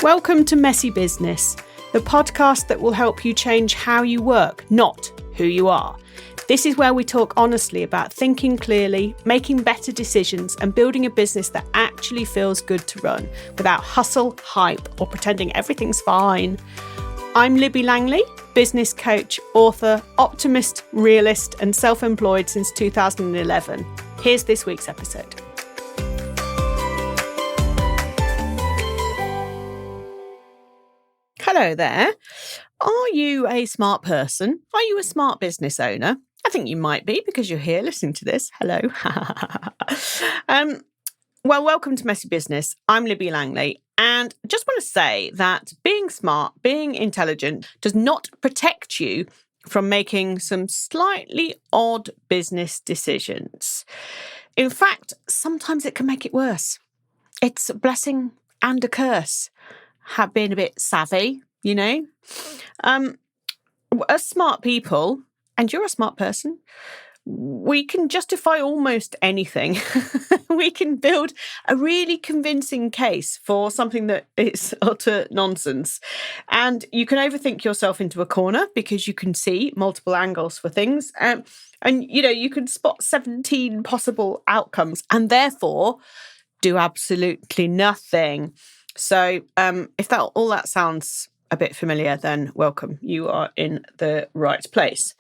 Welcome to Messy Business, the podcast that will help you change how you work, not who you are. This is where we talk honestly about thinking clearly, making better decisions, and building a business that actually feels good to run without hustle, hype, or pretending everything's fine. I'm Libby Langley, business coach, author, optimist, realist, and self-employed since 2011. Here's this week's episode. Hello there. Are you a smart person? Are you a smart business owner? I think you might be because you're here listening to this. Hello. Well, welcome to Messy Business. I'm Libby Langley, and I just want to say that being smart, being intelligent does not protect you from making some slightly odd business decisions. In fact, sometimes it can make it worse. It's a blessing and a curse. Have been a bit savvy, you know. As smart people, and you're a smart person, we can justify almost anything. We can build a really convincing case for something that is utter nonsense. And you can overthink yourself into a corner because you can see multiple angles for things. And you know, you can spot 17 possible outcomes and therefore do absolutely nothing. So if all that sounds a bit familiar, then welcome. You are in the right place.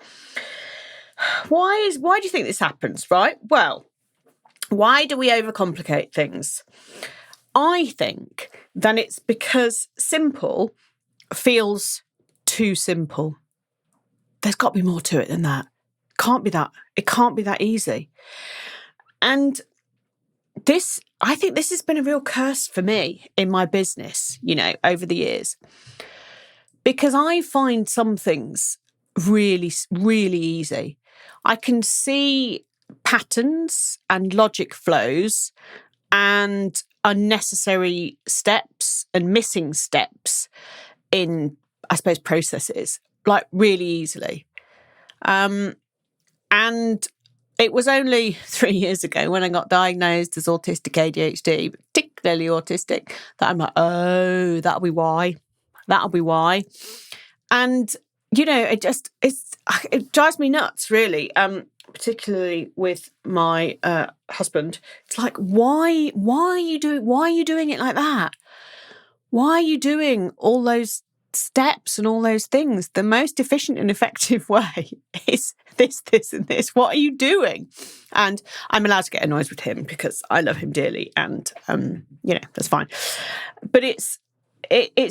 Why do you think this happens, right? Well, why do we overcomplicate things? I think that it's because simple feels too simple. There's got to be more to it than that. It can't be that easy. And I think this has been a real curse for me in my business, you know, over the years, because I find some things really, really easy. I can see patterns and logic flows and unnecessary steps and missing steps in, I suppose, processes, like really easily. And it was only 3 years ago when I got diagnosed as autistic ADHD, particularly autistic, that I'm like, oh, that'll be why. And, you know, it drives me nuts, really, particularly with my husband. It's like, why are you doing it like that? Why are you doing all those steps and all those things? The most efficient and effective way is this, and this. What are you doing? And I'm allowed to get annoyed with him because I love him dearly, and you know, that's fine. But it's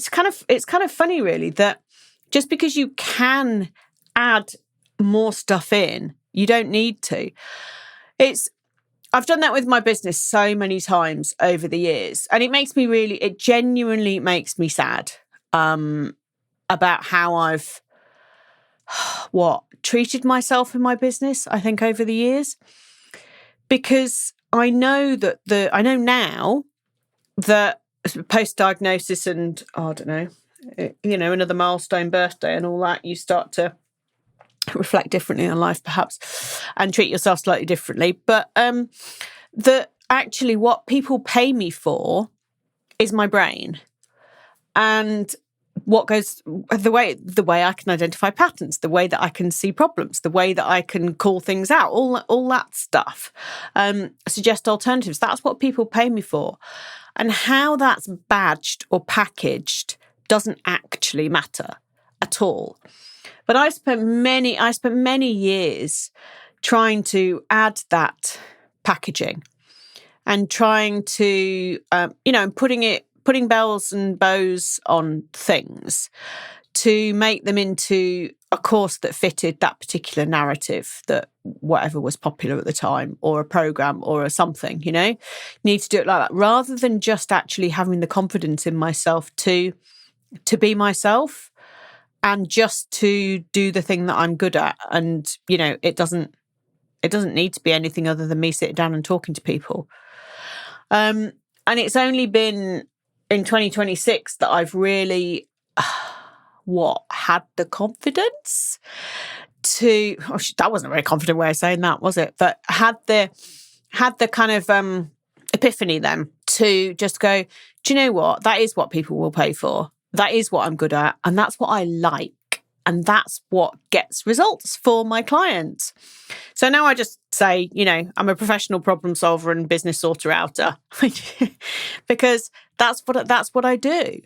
kind of funny, really, that just because you can add more stuff in, you don't need to. I've done that with my business so many times over the years, and it genuinely makes me sad about how I've treated myself in my business, I think, over the years, because I know now that post-diagnosis and, I don't know, you know, another milestone birthday and all that, you start to reflect differently on life, perhaps, and treat yourself slightly differently. But that actually what people pay me for is my brain. And what goes the way I can identify patterns, the way that I can see problems, the way that I can call things out, all that stuff, suggest alternatives. That's what people pay me for. And how that's badged or packaged doesn't actually matter at all. But I spent many years trying to add that packaging and trying to, putting bells and bows on things to make them into a course that fitted that particular narrative, that whatever was popular at the time, or a program or something, you know. You need to do it like that rather than just actually having the confidence in myself to be myself and just to do the thing that I'm good at. And, you know, it doesn't need to be anything other than me sitting down and talking to people. And it's only been in 2026 that I've really had the confidence to, that wasn't a very confident way of saying that, was it? But had the kind of epiphany then to to just go, do you know what? That is what people will pay for. That is what I'm good at. And that's what I like. And that's what gets results for my clients. So now I just say, I'm a professional problem solver and business sorter outer because that's what I do.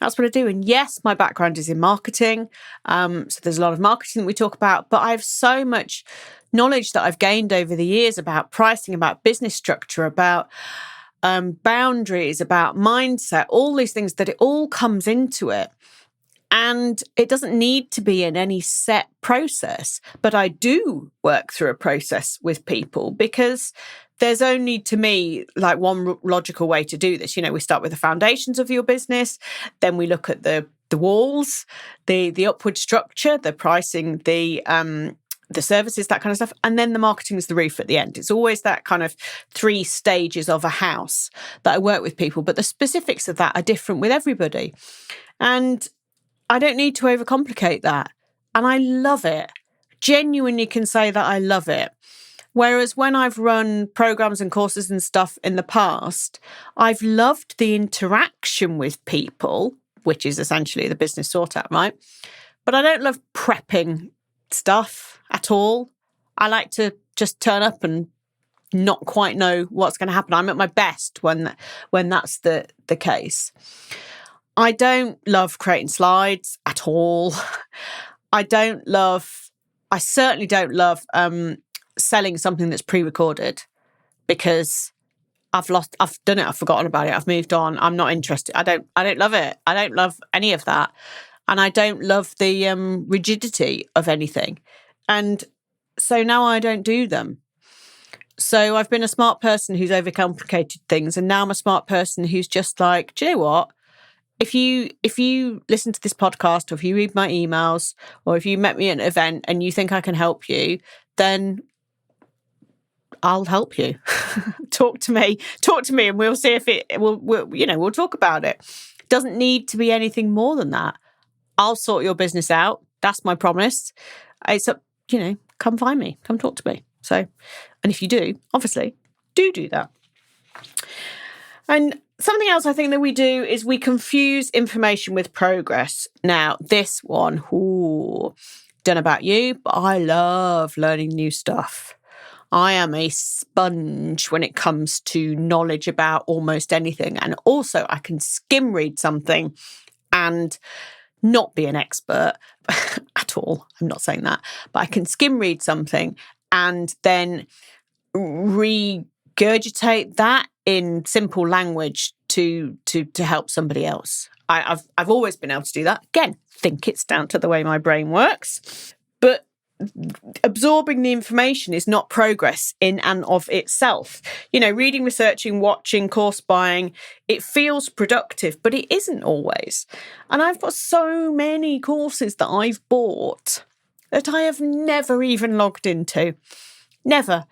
That's what I do. And yes, my background is in marketing. So there's a lot of marketing that we talk about, but I have so much knowledge that I've gained over the years about pricing, about business structure, about boundaries, about mindset, all these things that it all comes into it. And it doesn't need to be in any set process, but I do work through a process with people because there's only, to me, like one logical way to do this. We start with the foundations of your business, then we look at the walls, the upward structure, the pricing, the services, that kind of stuff. And then the marketing is the roof at the end. It's always that kind of 3 stages of a house that I work with people, but the specifics of that are different with everybody. And I don't need to overcomplicate that. And I love it. Genuinely can say that I love it. Whereas when I've run programs and courses and stuff in the past, I've loved the interaction with people, which is essentially the business sort out, right? But I don't love prepping stuff at all. I like to just turn up and not quite know what's going to happen. I'm at my best when that's the case. I don't love creating slides at all. I certainly don't love selling something that's pre-recorded because I've done it, I've forgotten about it, I've moved on, I'm not interested. I don't love it. I don't love any of that. And I don't love the rigidity of anything. And so now I don't do them. So I've been a smart person who's overcomplicated things, and now I'm a smart person who's just like, do you know what? If you listen to this podcast, or if you read my emails, or if you met me at an event and you think I can help you, then I'll help you. Talk to me, and we'll see if we'll talk about it. It doesn't need to be anything more than that. I'll sort your business out. That's my promise. It's up, come find me, come talk to me. So, and if you do, obviously, do that. And something else I think that we do is we confuse information with progress. Now, this one, don't know about you, but I love learning new stuff. I am a sponge when it comes to knowledge about almost anything. And also I can skim read something and not be an expert at all. I'm not saying that, but I can skim read something and then regurgitate that in simple language to help somebody else. I've always been able to do that. Again, think it's down to the way my brain works. But absorbing the information is not progress in and of itself. Reading, researching, watching, course buying, it feels productive, but it isn't always. And I've got so many courses that I've bought that I have never even logged into. Never.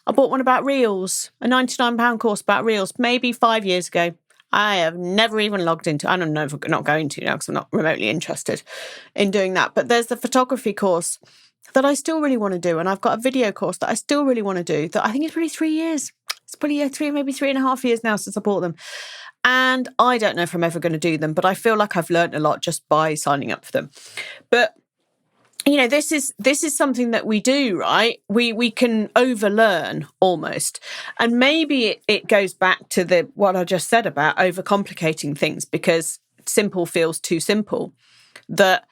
I bought one about Reels, a £99 course about Reels, maybe 5 years ago. I have never even logged into. I'm not going to now because I'm not remotely interested in doing that. But there's the photography course that I still really want to do. And I've got a video course that I still really want to do that I think it's probably 3 years. It's probably maybe 3.5 years now since I bought them. And I don't know if I'm ever going to do them, but I feel like I've learned a lot just by signing up for them. But this is something that we do, right? We can overlearn almost. And maybe it goes back to what I just said about overcomplicating things, because simple feels too simple. That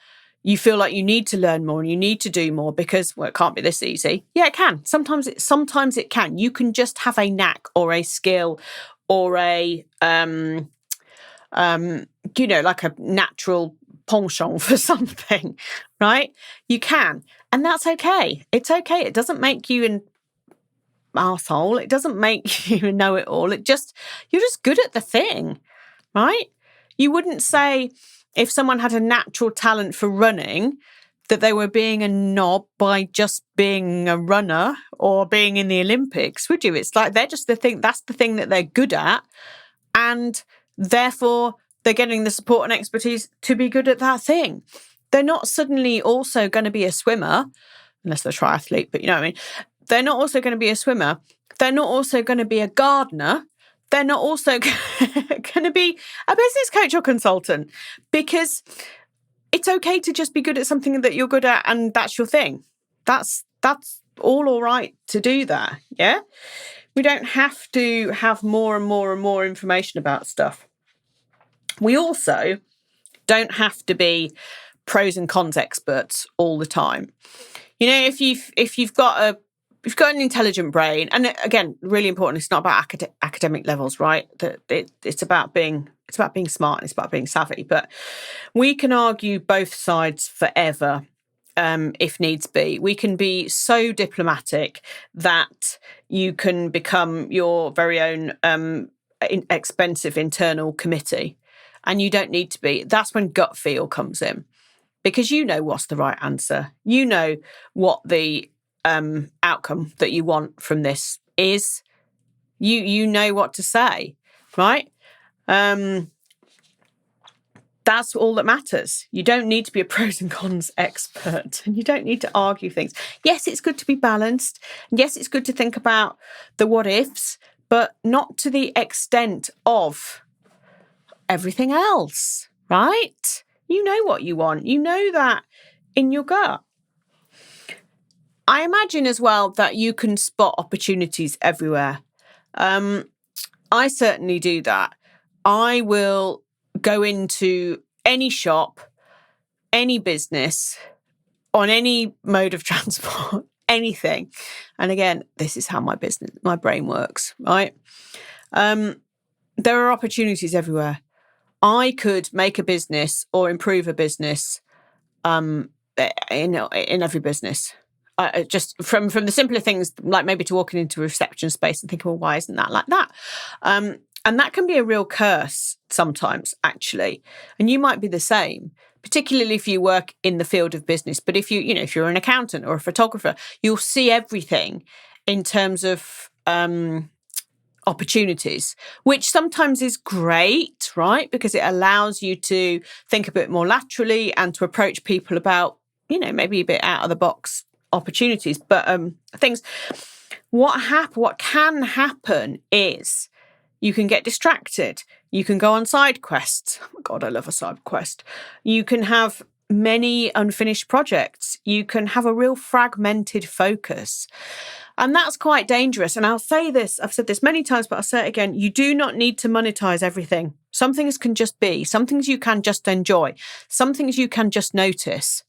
you feel like you need to learn more and you need to do more because, it can't be this easy. Yeah, it can. Sometimes it can. You can just have a knack or a skill or a like a natural penchant for something, right? You can. And that's okay. It's okay. It doesn't make you an arsehole. It doesn't make you know it all. You're just good at the thing, right? You wouldn't say if someone had a natural talent for running that they were being a knob by just being a runner or being in the Olympics, would you? It's like they're just that's the thing that they're good at. And therefore, they're getting the support and expertise to be good at that thing. They're not suddenly also going to be a swimmer, unless they're a triathlete, but you know what I mean? They're not also going to be a swimmer. They're not also going to be a gardener. they're not also going to be a business coach or consultant, because it's okay to just be good at something that you're good at and that's your thing. That's all right to do that. Yeah. We don't have to have more and more and more information about stuff. We also don't have to be pros and cons experts all the time. You know, if you've got an intelligent brain, and again, really important, it's not about academic levels, right? It's about being smart and it's about being savvy. But we can argue both sides forever, if needs be. We can be so diplomatic that you can become your very own expensive internal committee, and you don't need to be. That's when gut feel comes in, because you know what's the right answer. You know what the outcome that you want from this is. You know what to say, right? That's all that matters. You don't need to be a pros and cons expert, and you don't need to argue things. Yes, it's good to be balanced. Yes, it's good to think about the what ifs, but not to the extent of everything else, right? You know what you want. You know that in your gut. I imagine as well that you can spot opportunities everywhere. I certainly do that. I will go into any shop, any business, on any mode of transport, anything. And again, this is how my brain works, right? There are opportunities everywhere. I could make a business or improve a business in every business. Just from the simpler things, like maybe to walking into a reception space and thinking, well, why isn't that like that? And that can be a real curse sometimes, actually. And you might be the same, particularly if you work in the field of business. But if you're an accountant or a photographer, you'll see everything in terms of opportunities, which sometimes is great, right? Because it allows you to think a bit more laterally and to approach people about, maybe a bit out of the box opportunities. But things, what can happen is you can get distracted. You can go on side quests. Oh my God, I love a side quest. You can have many unfinished projects. You can have a real fragmented focus. And that's quite dangerous. And I'll say this, I've said this many times, but I'll say it again. You do not need to monetize everything. Some things can just be. Some things you can just enjoy. Some things you can just notice.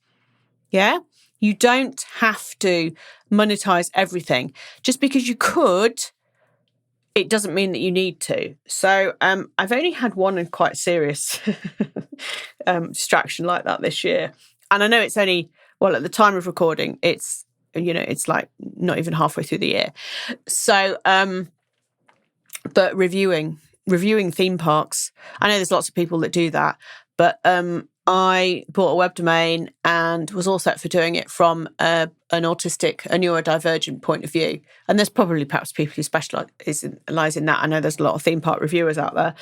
Yeah? You don't have to monetize everything. Just because you could, it doesn't mean that you need to. So I've only had one quite serious distraction like that this year. And I know it's only, at the time of recording, it's like not even halfway through the year. So, but reviewing theme parks, I know there's lots of people that do that, but I bought a web domain and was all set for doing it from an autistic, a neurodivergent point of view. And there's probably perhaps people who specialise in that. I know there's a lot of theme park reviewers out there,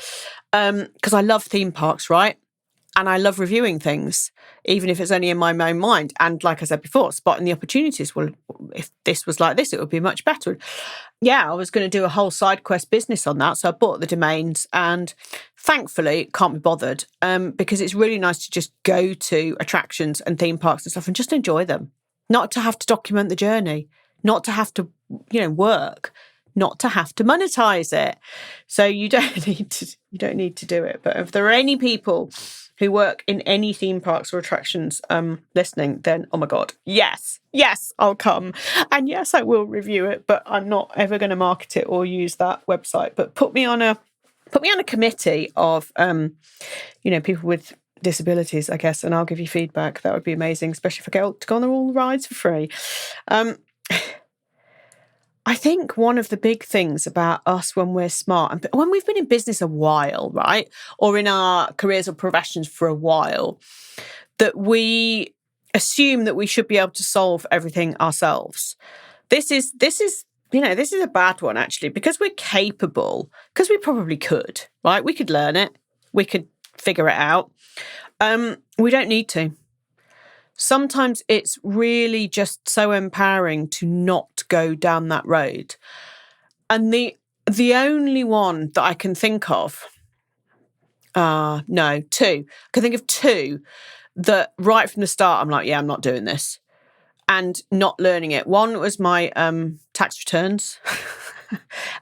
because I love theme parks, right? And I love reviewing things, even if it's only in my own mind. And like I said before, spotting the opportunities. Well, if this was like this, it would be much better. Yeah, I was going to do a whole side quest business on that. So I bought the domains, and thankfully can't be bothered, because it's really nice to just go to attractions and theme parks and stuff and just enjoy them. Not to have to document the journey, not to have to, work, not to have to monetize it. So you don't need to do it. But if there are any people who work in any theme parks or attractions listening, then oh my God, yes, I'll come. And yes, I will review it, but I'm not ever going to market it or use that website. But put me on a committee of people with disabilities, I guess, and I'll give you feedback. That would be amazing, especially if I get to go on all the rides for free. I think one of the big things about us when we're smart, and when we've been in business a while, right, or in our careers or professions for a while, that we assume that we should be able to solve everything ourselves. This is a bad one, actually, because we're capable, because we probably could, right? We could learn it. We could figure it out. We don't need to. Sometimes it's really just so empowering to not go down that road. And the The only one that I can think of, no, two. I can think of two that right from the start, I'm like, yeah, I'm not doing this, and not learning it. One was my tax returns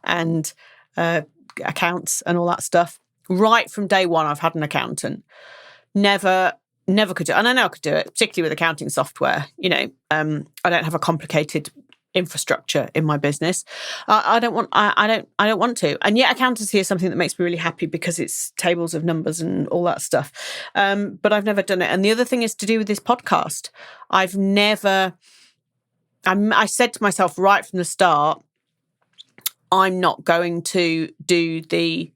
and accounts and all that stuff. Right from day one, I've had an accountant. Never could do it. And I know I could do it, particularly with accounting software. I don't have a complicated infrastructure in my business. I don't want to. And yet accountancy is something that makes me really happy because it's tables of numbers and all that stuff. But I've never done it. And the other thing is to do with this podcast. I said to myself right from the start, I'm not going to do the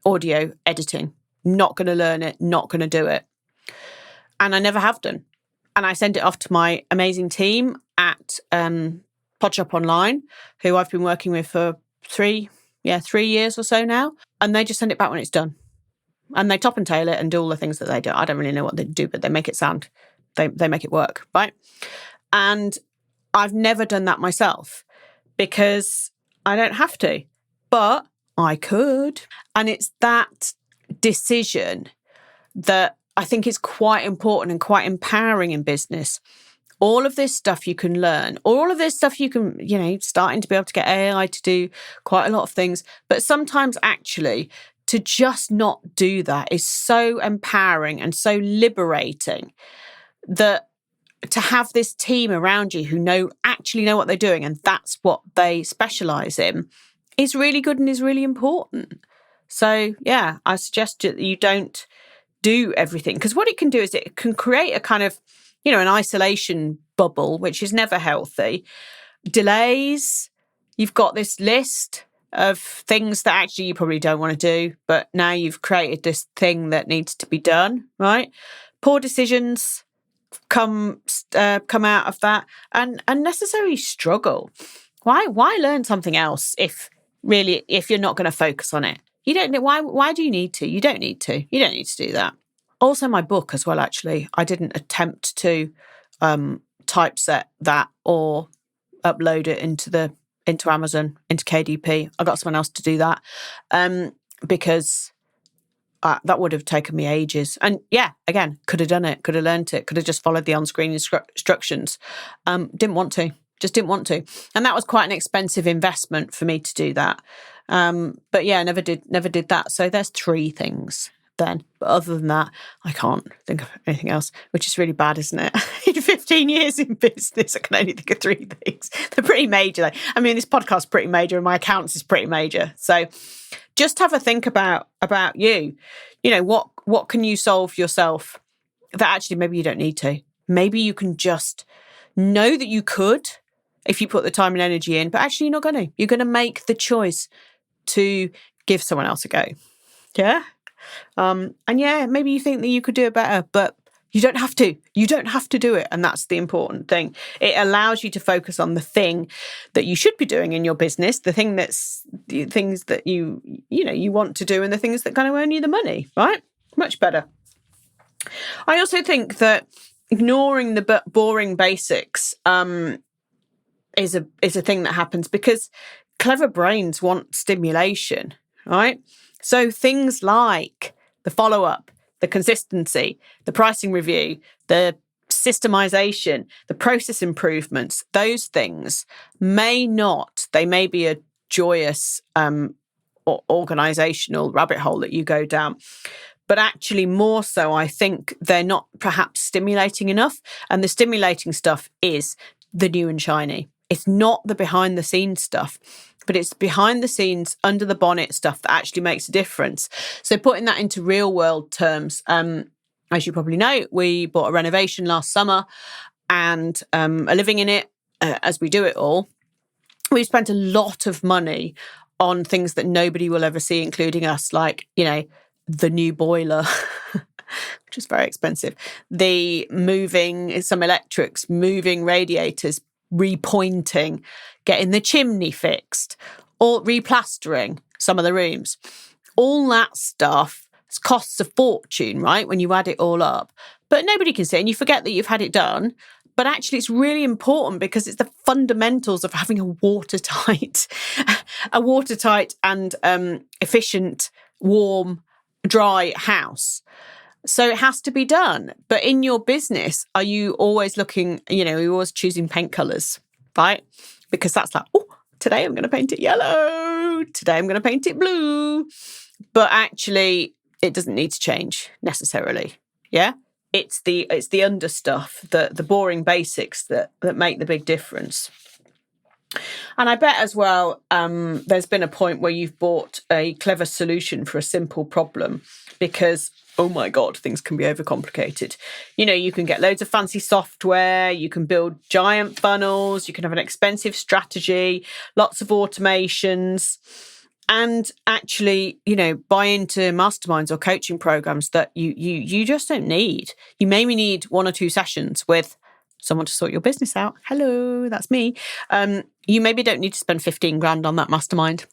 audio editing. Not going to learn it, not going to do it. And I never have done. And I sent it off to my amazing team at Podshop Online, who I've been working with for 3 years or so now. And they just send it back when it's done. And they top and tail it and do all the things that they do. I don't really know what they do, but they make it sound, they make it work, right? And I've never done that myself because I don't have to, but I could. And it's that decision that I think is quite important and quite empowering in business. All of this stuff you can learn, all of this stuff you can, starting to be able to get AI to do quite a lot of things. But sometimes actually to just not do that is so empowering and so liberating that to have this team around you who actually know what they're doing and that's what they specialize in is really good and is really important. So, yeah, I suggest that you don't do everything because what it can do is it can create a kind of, an isolation bubble, which is never healthy. Delays, you've got this list of things that actually you probably don't want to do, but now you've created this thing that needs to be done, right? Poor decisions come out of that and unnecessary struggle. Why learn something else if you're not going to focus on it? You don't know why do you need to? You don't need to. You don't need to do that. Also my book as well, actually. I didn't attempt to typeset that or upload it into Amazon, into KDP. I got someone else to do that because that would have taken me ages. And yeah, again, could have done it, could have learned it, could have just followed the on-screen instructions. Didn't want to. Just didn't want to. And that was quite an expensive investment for me to do that. But yeah, never did that. So there's 3 things then. But other than that, I can't think of anything else, which is really bad, isn't it? In 15 years in business, I can only think of 3 things. They're pretty major. I mean, this podcast's pretty major and my accounts is pretty major. So just have a think about you. What can you solve yourself that actually maybe you don't need to? Maybe you can just know that you could if you put the time and energy in, but actually you're not going to. You're going to make the choice to give someone else a go. Yeah? And yeah, maybe you think that you could do it better, but you don't have to. You don't have to do it. And that's the important thing. It allows you to focus on the thing that you should be doing in your business, the things that you want to do and the things that kind of earn you the money, right? Much better. I also think that ignoring the boring basics is a thing that happens because clever brains want stimulation, right? So things like the follow-up, the consistency, the pricing review, the systemization, the process improvements, those things may be a joyous or organizational rabbit hole that you go down. But actually more so, I think they're not perhaps stimulating enough. And the stimulating stuff is the new and shiny. It's not the behind the scenes stuff, but it's behind the scenes, under the bonnet stuff that actually makes a difference. So putting that into real world terms, as you probably know, we bought a renovation last summer and are living in it as we do it all. We've spent a lot of money on things that nobody will ever see, including us, like, the new boiler, which is very expensive, the moving some electrics, moving radiators, repointing, getting the chimney fixed, or replastering some of the rooms. All that stuff costs a fortune, right, when you add it all up. But nobody can see, and you forget that you've had it done. But actually, it's really important because it's the fundamentals of having a watertight and efficient, warm, dry house. So it has to be done. But in your business, are you always looking, you're always choosing paint colours, right? Because that's like, oh, today I'm going to paint it yellow. Today I'm going to paint it blue. But actually, it doesn't need to change necessarily. Yeah. It's the under stuff, the boring basics that make the big difference. And I bet as well, there's been a point where you've bought a clever solution for a simple problem because, oh my God, things can be overcomplicated. You can get loads of fancy software, you can build giant funnels, you can have an expensive strategy, lots of automations, and actually, buy into masterminds or coaching programs that you just don't need. You maybe need 1 or 2 sessions with someone to sort your business out. Hello, that's me. You maybe don't need to spend 15 grand on that mastermind.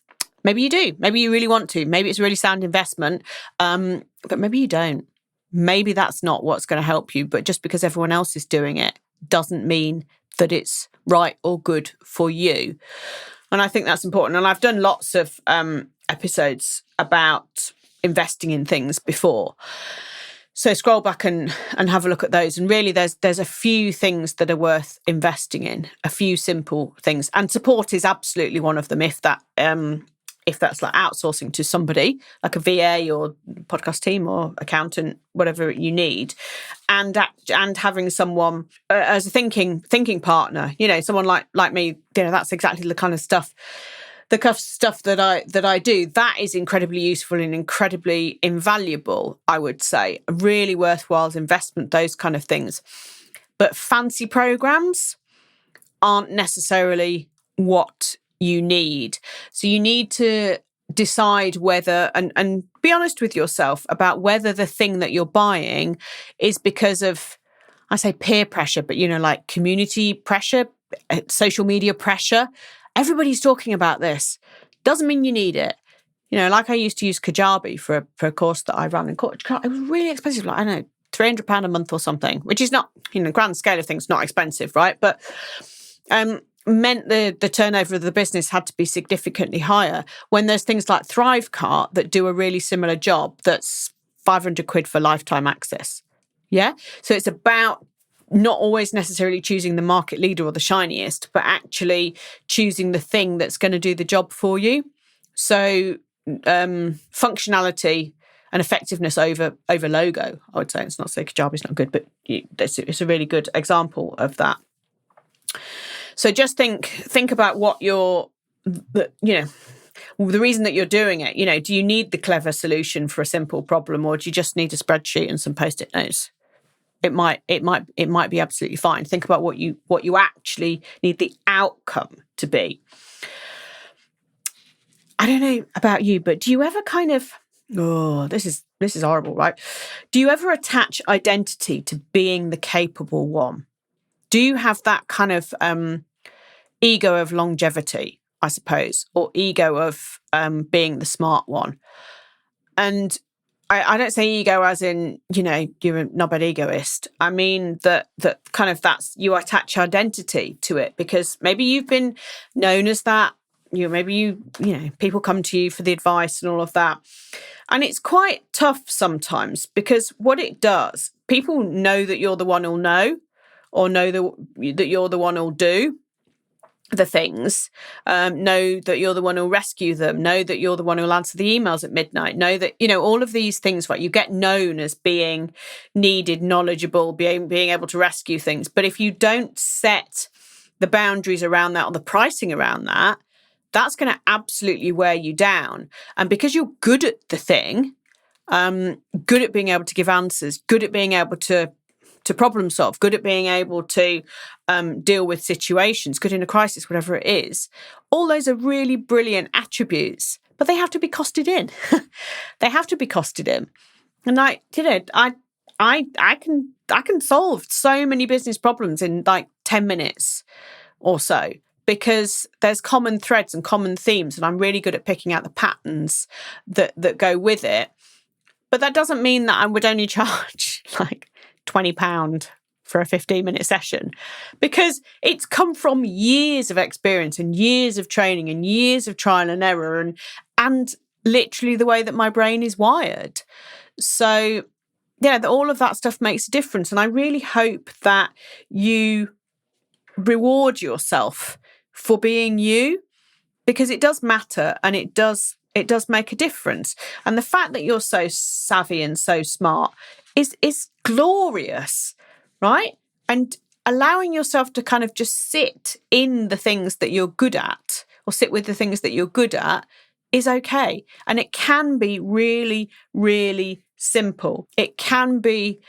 Maybe you do. Maybe you really want to. Maybe it's a really sound investment, but maybe you don't. Maybe that's not what's going to help you. But just because everyone else is doing it doesn't mean that it's right or good for you. And I think that's important. And I've done lots of episodes about investing in things before. So scroll back and have a look at those. And really, there's a few things that are worth investing in, a few simple things. And support is absolutely one of them. If that's like outsourcing to somebody, like a VA or podcast team or accountant, whatever you need, and having someone as a thinking partner, someone like me, that's exactly the kind of stuff. The kind of stuff that I do, that is incredibly useful and incredibly invaluable, I would say. A really worthwhile investment, those kind of things. But fancy programs aren't necessarily what you need. So you need to decide whether, and be honest with yourself about whether the thing that you're buying is because of, I say peer pressure, but like community pressure, social media pressure. Everybody's talking about this. Doesn't mean you need it. Like I used to use Kajabi for a course that I ran in court. It was really expensive, like, I don't know, £300 a month or something, which is not, grand scale of things, not expensive, right? But meant the turnover of the business had to be significantly higher when there's things like Thrivecart that do a really similar job that's 500 quid for lifetime access. Yeah. So it's about not always necessarily choosing the market leader or the shiniest, but actually choosing the thing that's going to do the job for you. So functionality and effectiveness over logo, I would say. It's not to say Kajabi's not good, but it's a really good example of that. So just think about what the reason that you're doing it. Do you need the clever solution for a simple problem, or do you just need a spreadsheet and some Post-it notes? It might be absolutely fine. Think about what you actually need the outcome to be. I don't know about you, but do you ever kind of, this is horrible, right? Do you ever attach identity to being the capable one? Do you have that kind of ego of longevity, I suppose, or ego of being the smart one? And I don't say ego as in, you're a knobhead egoist. I mean that kind of that's, you attach identity to it because maybe you've been known as that. People come to you for the advice and all of that. And it's quite tough sometimes because what it does, people know that you're the one who'll know, or know that you're the one who'll do the things, know that you're the one who'll rescue them, know that you're the one who'll answer the emails at midnight, know that, all of these things, right? You get known as being needed, knowledgeable, being able to rescue things. But if you don't set the boundaries around that or the pricing around that, that's going to absolutely wear you down. And because you're good at the thing, good at being able to give answers, good at being able to problem solve, good at being able to deal with situations, good in a crisis, whatever it is. All those are really brilliant attributes, but they have to be costed in. They have to be costed in. And I can solve so many business problems in like 10 minutes or so because there's common threads and common themes, and I'm really good at picking out the patterns that go with it. But that doesn't mean that I would only charge like £20 for a 15-minute session, because it's come from years of experience and years of training and years of trial and error and literally the way that my brain is wired. So yeah, all of that stuff makes a difference. And I really hope that you reward yourself for being you, because it does matter and it does make a difference. And the fact that you're so savvy and so smart is glorious, right? And allowing yourself to kind of just sit in the things that you're good at, or sit with the things that you're good at, is okay. And it can be really, really simple. It can be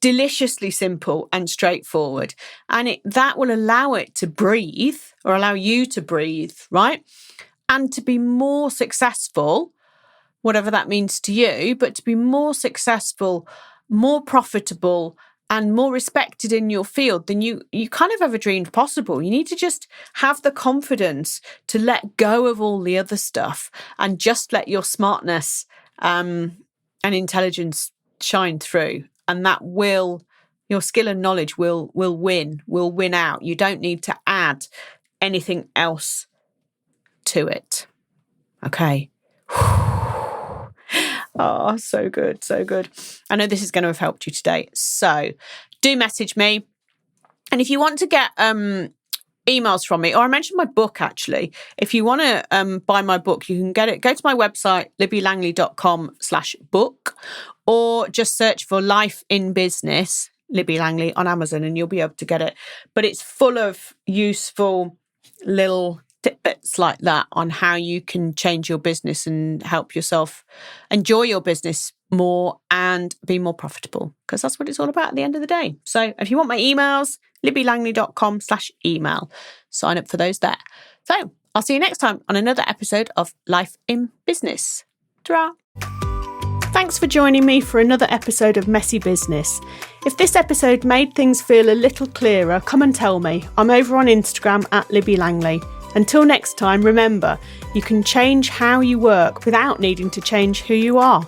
deliciously simple and straightforward. And that will allow it to breathe, or allow you to breathe, right? And to be more successful, whatever that means to you, but to be more successful, more profitable, and more respected in your field than you kind of ever dreamed possible. You need to just have the confidence to let go of all the other stuff and just let your smartness and intelligence shine through. And your skill and knowledge will win out. You don't need to add anything else to it. Okay. Oh, so good, so good. I know this is going to have helped you today. So do message me. And if you want to get emails from me, or I mentioned my book, actually, if you want to buy my book, you can get it. Go to my website, libbylangley.com/book, or just search for Life in Business, Libby Langley, on Amazon, and you'll be able to get it. But it's full of useful little tidbits like that on how you can change your business and help yourself enjoy your business more and be more profitable, because that's what it's all about at the end of the day. So if you want my emails, libbylangley.com/email. Sign up for those there. So I'll see you next time on another episode of Life in Business. Ta-ra! Thanks for joining me for another episode of Messy Business. If this episode made things feel a little clearer, come and tell me. I'm over on Instagram @LibbyLangley. Until next time, remember, you can change how you work without needing to change who you are.